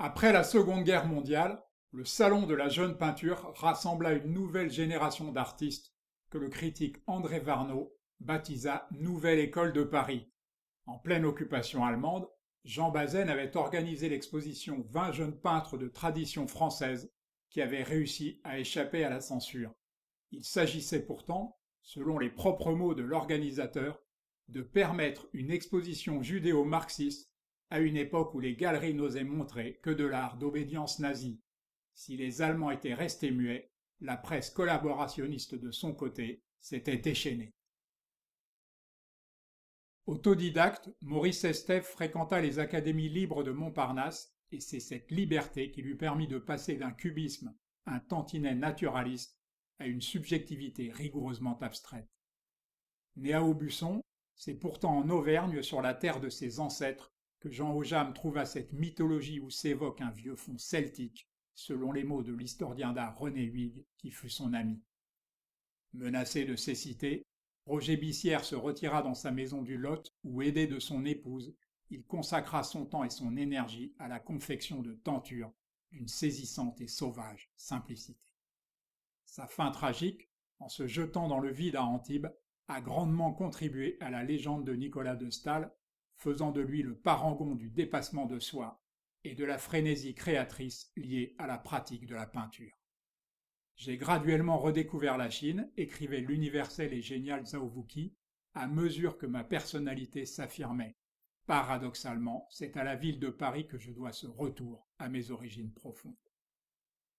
Après la Seconde Guerre mondiale, le Salon de la jeune peinture rassembla une nouvelle génération d'artistes que le critique André Varnaud baptisa Nouvelle École de Paris. En pleine occupation allemande, Jean Bazaine avait organisé l'exposition 20 jeunes peintres de tradition française qui avaient réussi à échapper à la censure. Il s'agissait pourtant, selon les propres mots de l'organisateur, de permettre une exposition judéo-marxiste à une époque où les galeries n'osaient montrer que de l'art d'obédience nazie. Si les Allemands étaient restés muets, la presse collaborationniste de son côté s'était déchaînée. Autodidacte, Maurice Estève fréquenta les académies libres de Montparnasse et c'est cette liberté qui lui permit de passer d'un cubisme, un tantinet naturaliste, à une subjectivité rigoureusement abstraite. Né à Aubusson, c'est pourtant en Auvergne, sur la terre de ses ancêtres, que Jean Aujame trouva cette mythologie où s'évoque un vieux fond celtique, selon les mots de l'historien d'art René Huyghe, qui fut son ami. Menacé de cécité, Roger Bissière se retira dans sa maison du Lot où, aidé de son épouse, il consacra son temps et son énergie à la confection de tentures d'une saisissante et sauvage simplicité. Sa fin tragique, en se jetant dans le vide à Antibes, a grandement contribué à la légende de Nicolas de Staël, faisant de lui le parangon du dépassement de soi et de la frénésie créatrice liée à la pratique de la peinture. J'ai graduellement redécouvert la Chine, écrivait l'universel et génial Zhao Wuqi, à mesure que ma personnalité s'affirmait. Paradoxalement, c'est à la ville de Paris que je dois ce retour à mes origines profondes.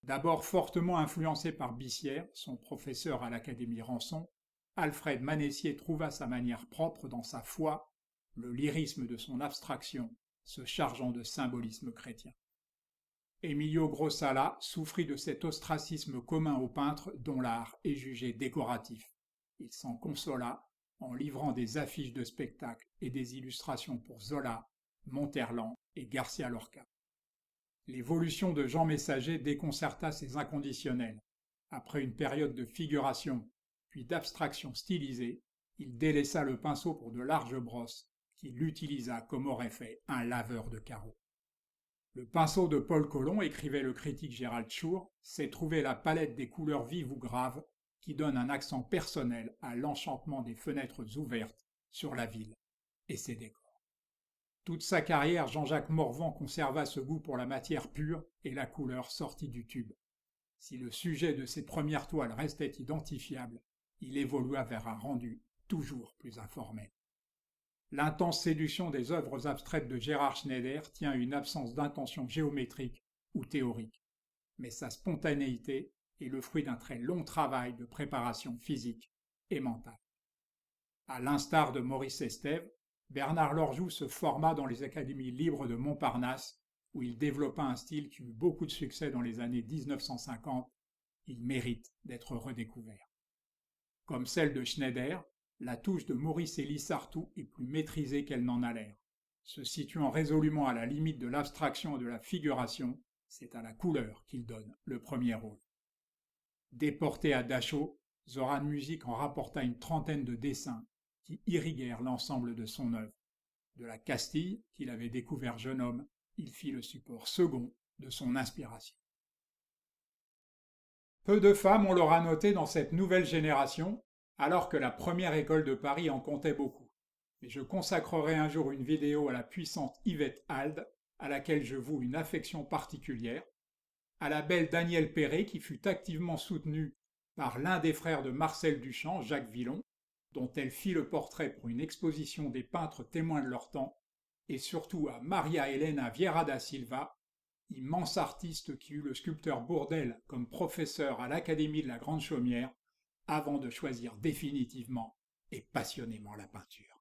D'abord fortement influencé par Bissière, son professeur à l'Académie Ranson, Alfred Manessier trouva sa manière propre dans sa foi, le lyrisme de son abstraction, se chargeant de symbolisme chrétien. Emilio Grossala souffrit de cet ostracisme commun aux peintres dont l'art est jugé décoratif. Il s'en consola en livrant des affiches de spectacles et des illustrations pour Zola, Monterland et Garcia Lorca. L'évolution de Jean Messager déconcerta ses inconditionnels. Après une période de figuration, puis d'abstraction stylisée, il délaissa le pinceau pour de larges brosses, qu'il utilisa comme aurait fait un laveur de carreaux. Le pinceau de Paul Colomb, écrivait le critique Gérald Schur, c'est trouver la palette des couleurs vives ou graves qui donne un accent personnel à l'enchantement des fenêtres ouvertes sur la ville et ses décors. Toute sa carrière, Jean-Jacques Morvan conserva ce goût pour la matière pure et la couleur sortie du tube. Si le sujet de ses premières toiles restait identifiable, il évolua vers un rendu toujours plus informel. L'intense séduction des œuvres abstraites de Gérard Schneider tient à une absence d'intention géométrique ou théorique, mais sa spontanéité est le fruit d'un très long travail de préparation physique et mentale. À l'instar de Maurice Estève, Bernard Lorjou se forma dans les académies libres de Montparnasse, où il développa un style qui eut beaucoup de succès dans les années 1950. Il mérite d'être redécouvert. Comme celle de Schneider, la touche de Maurice Elie Sartou est plus maîtrisée qu'elle n'en a l'air. Se situant résolument à la limite de l'abstraction et de la figuration, c'est à la couleur qu'il donne le premier rôle. Déporté à Dachau, Zoran Music en rapporta une trentaine de dessins qui irriguèrent l'ensemble de son œuvre. De la Castille, qu'il avait découvert jeune homme, il fit le support second de son inspiration. Peu de femmes, on l'aura noté, dans cette nouvelle génération, alors que la première école de Paris en comptait beaucoup. Mais je consacrerai un jour une vidéo à la puissante Yvette Halde, à laquelle je voue une affection particulière, à la belle Danielle Perret, qui fut activement soutenue par l'un des frères de Marcel Duchamp, Jacques Villon, dont elle fit le portrait pour une exposition des peintres témoins de leur temps, et surtout à Maria Elena Vieira da Silva, immense artiste qui eut le sculpteur Bourdelle comme professeur à l'Académie de la Grande Chaumière, avant de choisir définitivement et passionnément la peinture.